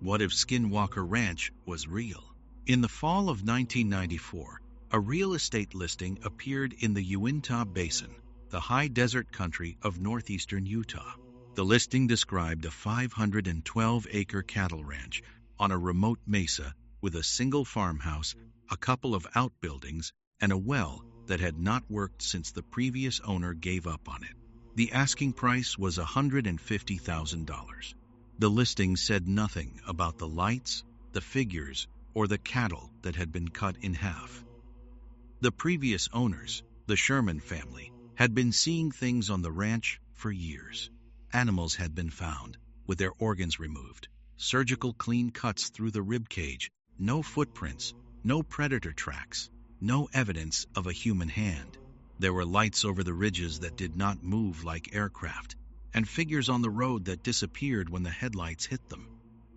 what if Skinwalker Ranch was real? In the fall of 1994, a real estate listing appeared in the Uintah Basin, the high desert country of northeastern Utah. The listing described a 512-acre cattle ranch on a remote mesa with a single farmhouse, a couple of outbuildings, and a well that had not worked since the previous owner gave up on it. The asking price was $150,000. The listing said nothing about the lights, the figures, or the cattle that had been cut in half. The previous owners, the Sherman family, had been seeing things on the ranch for years. Animals had been found, with their organs removed, surgical clean cuts through the rib cage, no footprints, no predator tracks, no evidence of a human hand. There were lights over the ridges that did not move like aircraft, and figures on the road that disappeared when the headlights hit them.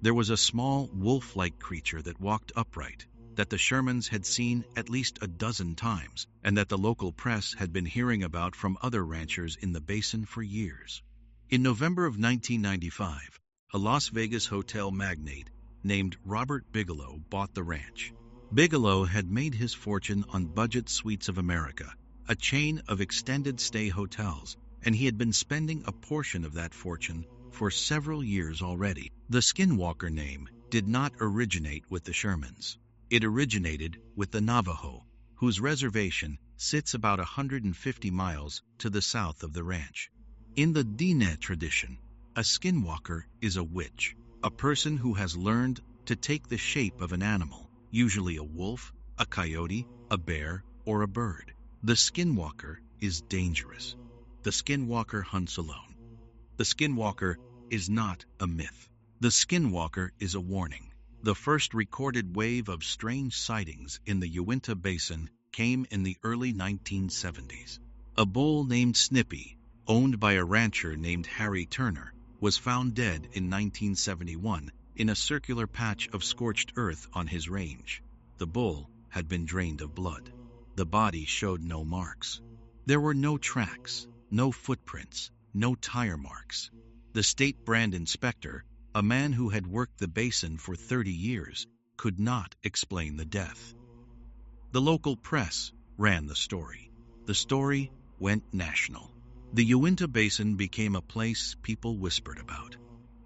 There was a small wolf-like creature that walked upright, that the Shermans had seen at least a dozen times, and that the local press had been hearing about from other ranchers in the basin for years. In November of 1995, a Las Vegas hotel magnate named Robert Bigelow bought the ranch. Bigelow had made his fortune on Budget Suites of America, a chain of extended-stay hotels, and he had been spending a portion of that fortune for several years already. The Skinwalker name did not originate with the Shermans. It originated with the Navajo, whose reservation sits about 150 miles to the south of the ranch. In the Diné tradition, a skinwalker is a witch, a person who has learned to take the shape of an animal, usually a wolf, a coyote, a bear, or a bird. The skinwalker is dangerous. The skinwalker hunts alone. The skinwalker is not a myth. The skinwalker is a warning. The first recorded wave of strange sightings in the Uintah Basin came in the early 1970s. A bull named Snippy, owned by a rancher named Harry Turner, was found dead in 1971 in a circular patch of scorched earth on his range. The bull had been drained of blood. The body showed no marks. There were no tracks, no footprints, no tire marks. The state brand inspector, a man who had worked the basin for 30 years, could not explain the death. The local press ran the story. The story went national. The Uintah Basin became a place people whispered about.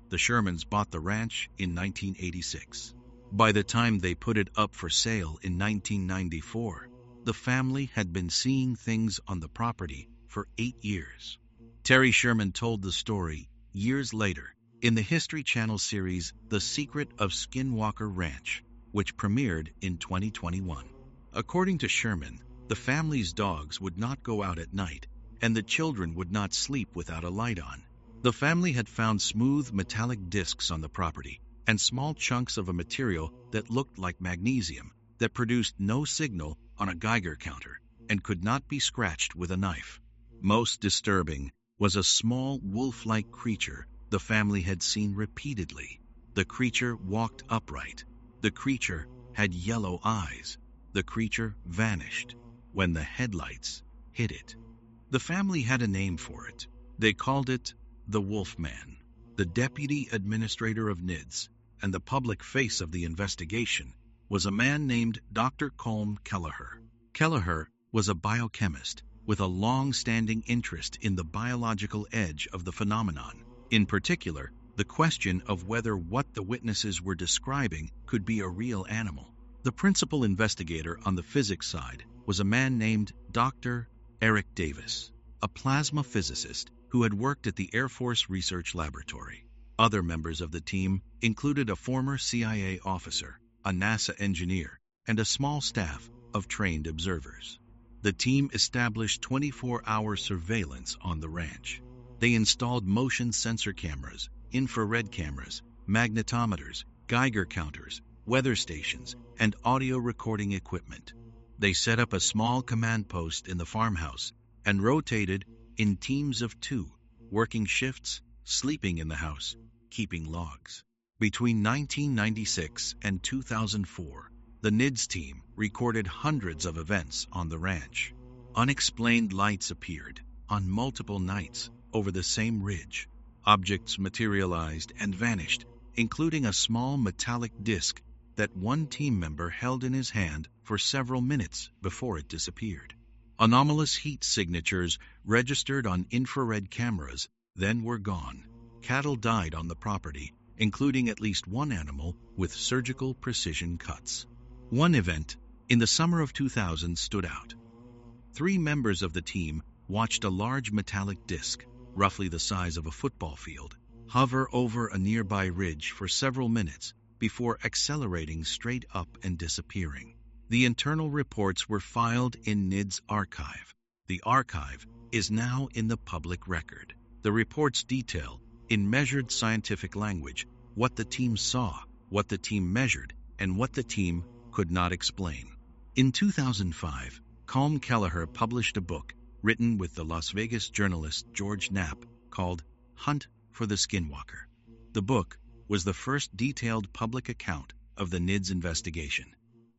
The Shermans bought the ranch in 1986. By the time they put it up for sale in 1994, the family had been seeing things on the property for 8 years. Terry Sherman told the story years later in the History Channel series The Secret of Skinwalker Ranch, which premiered in 2021. According to Sherman, the family's dogs would not go out at night, and the children would not sleep without a light on. The family had found smooth metallic discs on the property and small chunks of a material that looked like magnesium that produced no signal on a Geiger counter and could not be scratched with a knife. Most disturbing was a small wolf-like creature the family had seen repeatedly. The creature walked upright. The creature had yellow eyes. The creature vanished when the headlights hit it. The family had a name for it. They called it the Wolfman. The deputy administrator of NIDS and the public face of the investigation was a man named Dr. Colm Kelleher. Kelleher was a biochemist with a long-standing interest in the biological edge of the phenomenon. In particular, the question of whether what the witnesses were describing could be a real animal. The principal investigator on the physics side was a man named Dr. Eric Davis, a plasma physicist who had worked at the Air Force Research Laboratory. Other members of the team included a former CIA officer, a NASA engineer, and a small staff of trained observers. The team established 24-hour surveillance on the ranch. They installed motion sensor cameras, infrared cameras, magnetometers, Geiger counters, weather stations, and audio recording equipment. They set up a small command post in the farmhouse and rotated in teams of 2, working shifts, sleeping in the house, keeping logs. Between 1996 and 2004, the NIDS team recorded hundreds of events on the ranch. Unexplained lights appeared on multiple nights over the same ridge. Objects materialized and vanished, including a small metallic disc that one team member held in his hand for several minutes before it disappeared. Anomalous heat signatures registered on infrared cameras then were gone. Cattle died on the property, including at least one animal with surgical precision cuts. One event in the summer of 2000 stood out. 3 members of the team watched a large metallic disc, roughly the size of a football field, hover over a nearby ridge for several minutes before accelerating straight up and disappearing. The internal reports were filed in NIDS archive. The archive is now in the public record. The reports detail, in measured scientific language, what the team saw, what the team measured, and what the team could not explain. In 2005, Colm Kelleher published a book written with the Las Vegas journalist George Knapp called Hunt for the Skinwalker. The book was the first detailed public account of the NIDS investigation.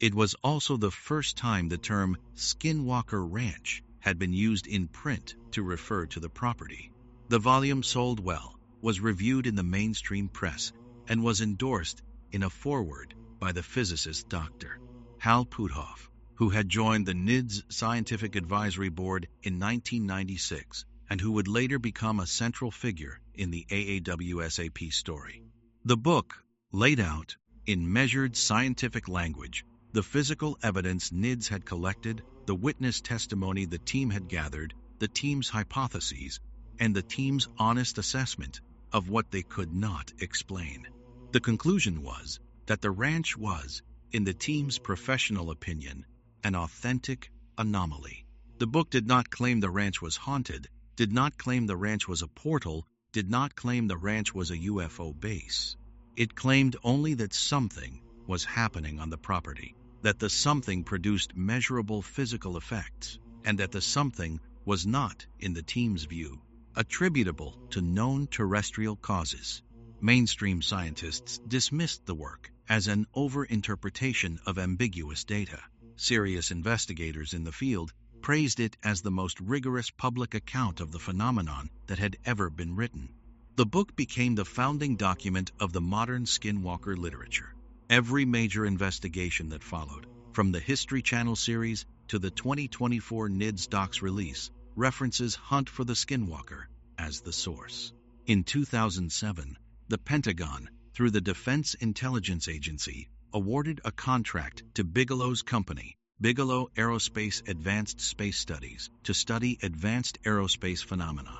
It was also the first time the term Skinwalker Ranch had been used in print to refer to the property. The volume sold well, was reviewed in the mainstream press, and was endorsed in a foreword by the physicist Dr. Hal Puthoff, who had joined the NIDS Scientific Advisory Board in 1996 and who would later become a central figure in the AAWSAP story. The book laid out, in measured scientific language, the physical evidence NIDS had collected, the witness testimony the team had gathered, the team's hypotheses, and the team's honest assessment of what they could not explain. The conclusion was that the ranch was, in the team's professional opinion, an authentic anomaly. The book did not claim the ranch was haunted, did not claim the ranch was a portal, did not claim the ranch was a UFO base. It claimed only that something was happening on the property, that the something produced measurable physical effects, and that the something was not, in the team's view, attributable to known terrestrial causes. Mainstream scientists dismissed the work as an overinterpretation of ambiguous data. Serious investigators in the field praised it as the most rigorous public account of the phenomenon that had ever been written. The book became the founding document of the modern skinwalker literature. Every major investigation that followed, from the History Channel series to the 2024 NIDS Docs release, references Hunt for the Skinwalker as the source. In 2007, the Pentagon, through the Defense Intelligence Agency, awarded a contract to Bigelow's company, Bigelow Aerospace Advanced Space Studies, to study advanced aerospace phenomena.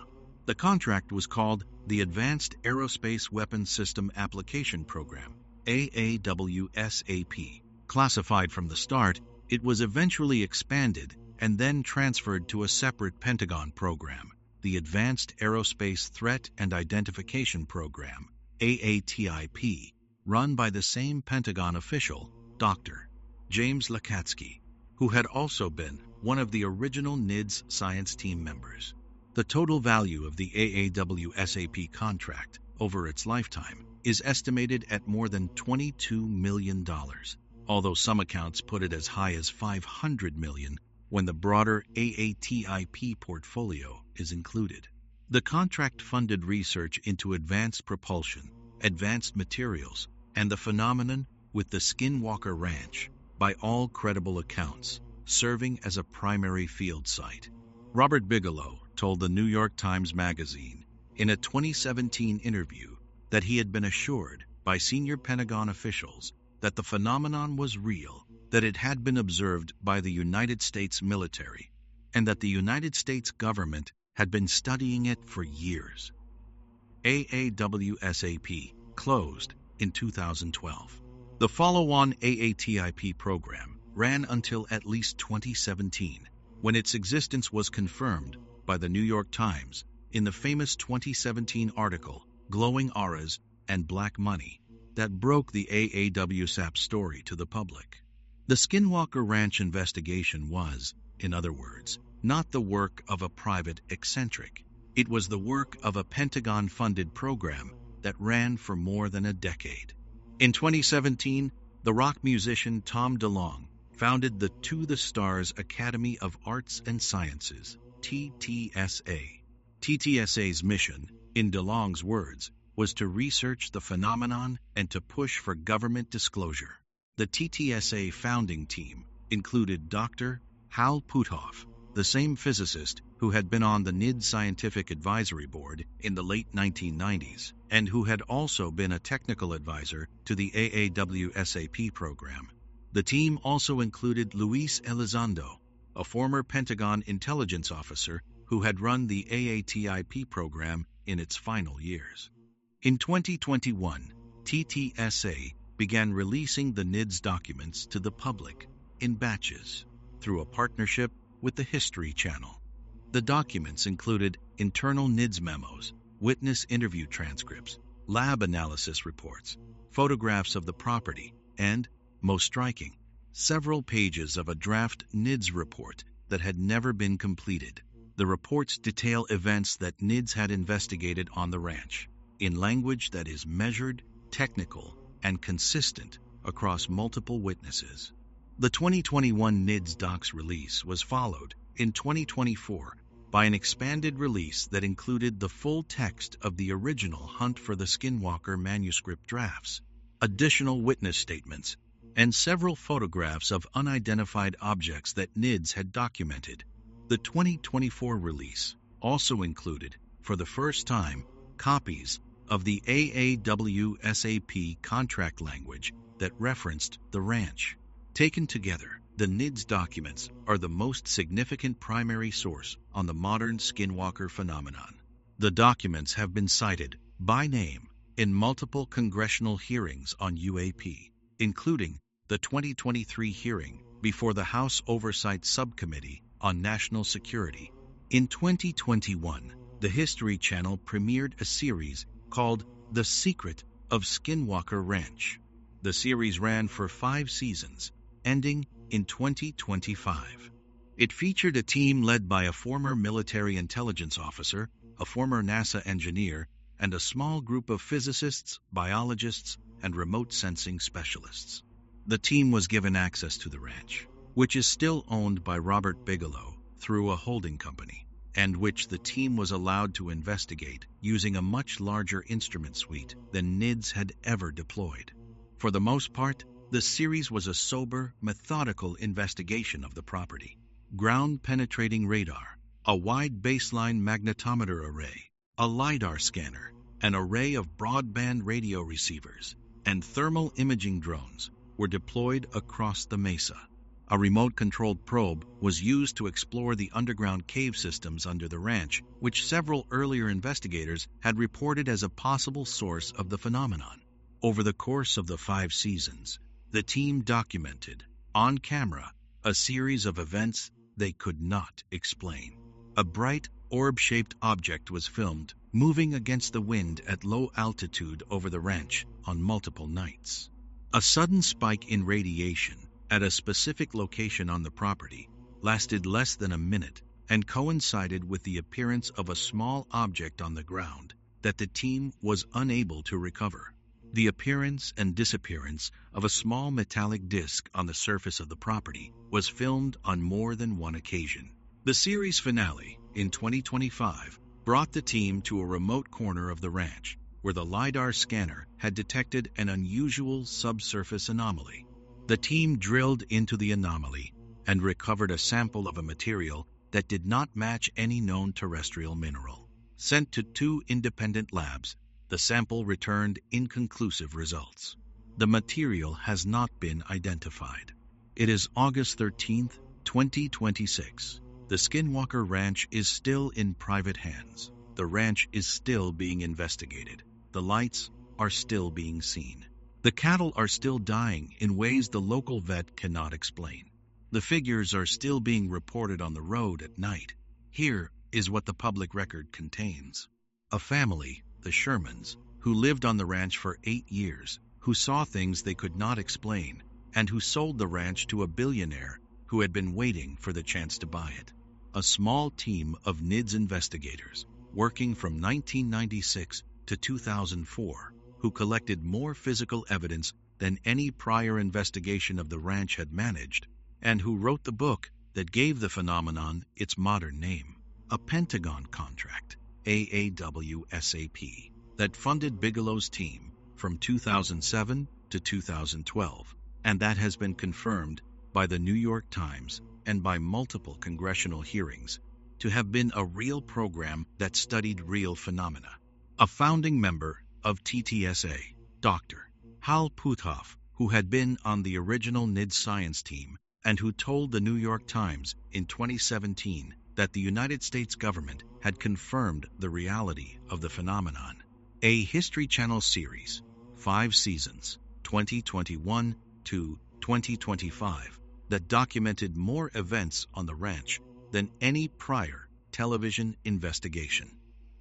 The contract was called the Advanced Aerospace Weapons System Application Program, AAWSAP. Classified from the start, it was eventually expanded and then transferred to a separate Pentagon program, the Advanced Aerospace Threat and Identification Program, AATIP, run by the same Pentagon official, Dr. James Lakatsky, who had also been one of the original NIDS science team members. The total value of the AAWSAP contract over its lifetime is estimated at more than $22 million, although some accounts put it as high as $500 million when the broader AATIP portfolio is included. The contract funded research into advanced propulsion, advanced materials, and the phenomenon with the Skinwalker Ranch, by all credible accounts, serving as a primary field site. Robert Bigelow told the New York Times Magazine in a 2017 interview that he had been assured by senior Pentagon officials that the phenomenon was real, that it had been observed by the United States military, and that the United States government had been studying it for years. AAWSAP closed in 2012. The follow-on AATIP program ran until at least 2017, when its existence was confirmed by the New York Times in the famous 2017 article, Glowing Auras and Black Money, that broke the AAWSAP story to the public. The Skinwalker Ranch investigation was, in other words, not the work of a private eccentric. It was the work of a Pentagon-funded program that ran for more than a decade. In 2017, the rock musician Tom DeLonge founded the To the Stars Academy of Arts and Sciences, TTSA. TTSA's mission, in DeLonge's words, was to research the phenomenon and to push for government disclosure. The TTSA founding team included Dr. Hal Puthoff, the same physicist who had been on the NIDS Scientific Advisory Board in the late 1990s and who had also been a technical advisor to the AAWSAP program. The team also included Luis Elizondo, a former Pentagon intelligence officer who had run the AATIP program in its final years. In 2021, TTSA began releasing the NIDS documents to the public in batches through a partnership with the History Channel. The documents included internal NIDS memos, witness interview transcripts, lab analysis reports, photographs of the property, and, most striking, several pages of a draft NIDS report that had never been completed. The reports detail events that NIDS had investigated on the ranch, in language that is measured, technical, and consistent across multiple witnesses. The 2021 NIDS docs release was followed, in 2024, by an expanded release that included the full text of the original Hunt for the Skinwalker manuscript drafts, additional witness statements, and several photographs of unidentified objects that NIDS had documented. The 2024 release also included, for the first time, copies of the AAWSAP contract language that referenced the ranch. Taken together, the NIDS documents are the most significant primary source on the modern skinwalker phenomenon. The documents have been cited by name in multiple congressional hearings on UAP, including the 2023 hearing before the House Oversight Subcommittee on National Security. In 2021, the History Channel premiered a series called The Secret of Skinwalker Ranch. The series ran for 5 seasons, ending in 2025. It featured a team led by a former military intelligence officer, a former NASA engineer, and a small group of physicists, biologists, and remote sensing specialists. The team was given access to the ranch, which is still owned by Robert Bigelow through a holding company, and which the team was allowed to investigate using a much larger instrument suite than NIDS had ever deployed. For the most part, the series was a sober, methodical investigation of the property. Ground-penetrating radar, a wide baseline magnetometer array, a LiDAR scanner, an array of broadband radio receivers, and thermal imaging drones were deployed across the mesa. A remote-controlled probe was used to explore the underground cave systems under the ranch, which several earlier investigators had reported as a possible source of the phenomenon. Over the course of the 5 seasons, the team documented, on camera, a series of events they could not explain. A bright, orb-shaped object was filmed, moving against the wind at low altitude over the ranch on multiple nights. A sudden spike in radiation at a specific location on the property lasted less than a minute and coincided with the appearance of a small object on the ground that the team was unable to recover. The appearance and disappearance of a small metallic disc on the surface of the property was filmed on more than one occasion. The series finale, in 2025, brought the team to a remote corner of the ranch where the LiDAR scanner had detected an unusual subsurface anomaly. The team drilled into the anomaly and recovered a sample of a material that did not match any known terrestrial mineral. Sent to 2 independent labs, the sample returned inconclusive results. The material has not been identified. It is August 13, 2026. The Skinwalker Ranch is still in private hands. The ranch is still being investigated. The lights are still being seen. The cattle are still dying in ways the local vet cannot explain. The figures are still being reported on the road at night. Here is what the public record contains. A family, the Shermans, who lived on the ranch for 8 years, who saw things they could not explain, and who sold the ranch to a billionaire who had been waiting for the chance to buy it. A small team of NIDS investigators, working from 1996 to 2004, who collected more physical evidence than any prior investigation of the ranch had managed, and who wrote the book that gave the phenomenon its modern name, a Pentagon contract, AAWSAP. that funded Bigelow's team from 2007 to 2012, and that has been confirmed by the New York Times and by multiple congressional hearings to have been a real program that studied real phenomena. A founding member of TTSA, Dr. Hal Puthoff, who had been on the original NIDS science team and who told the New York Times in 2017 that the United States government had confirmed the reality of the phenomenon. A History Channel series, 5 seasons, 2021 to 2025, that documented more events on the ranch than any prior television investigation.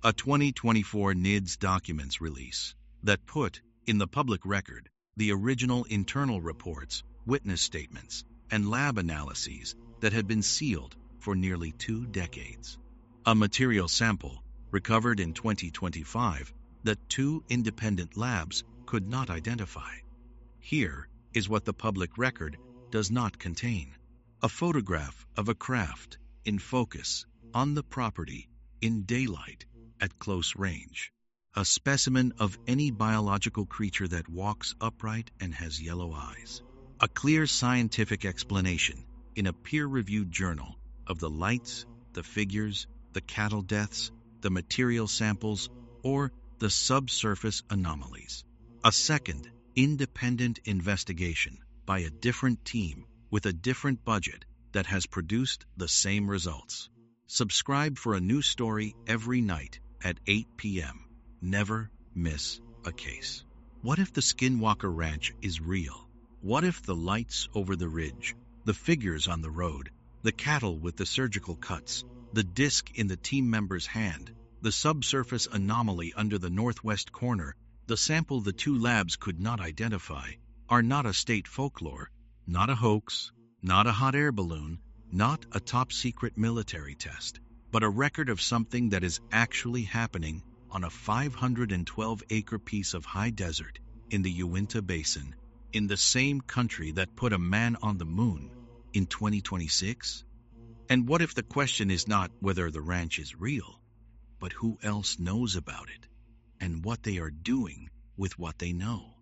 A 2024 NIDS documents release that put in the public record the original internal reports, witness statements, and lab analyses that had been sealed for nearly 2 decades. A material sample recovered in 2025 that 2 independent labs could not identify. Here is what the public record does not contain: a photograph of a craft in focus on the property in daylight at close range, a specimen of any biological creature that walks upright and has yellow eyes, a clear scientific explanation in a peer-reviewed journal of the lights, the figures, the cattle deaths, the material samples, or the subsurface anomalies. A second independent investigation by a different team with a different budget that has produced the same results. Subscribe for a new story every night at 8 p.m. Never miss a case. What if the Skinwalker Ranch is real? What if the lights over the ridge, the figures on the road, the cattle with the surgical cuts, the disc in the team member's hand, the subsurface anomaly under the northwest corner, the sample the 2 labs could not identify, are not a state folklore, not a hoax, not a hot air balloon, not a top-secret military test, but a record of something that is actually happening on a 512-acre piece of high desert in the Uintah Basin, in the same country that put a man on the moon in 2026? And what if the question is not whether the ranch is real, but who else knows about it and what they are doing with what they know?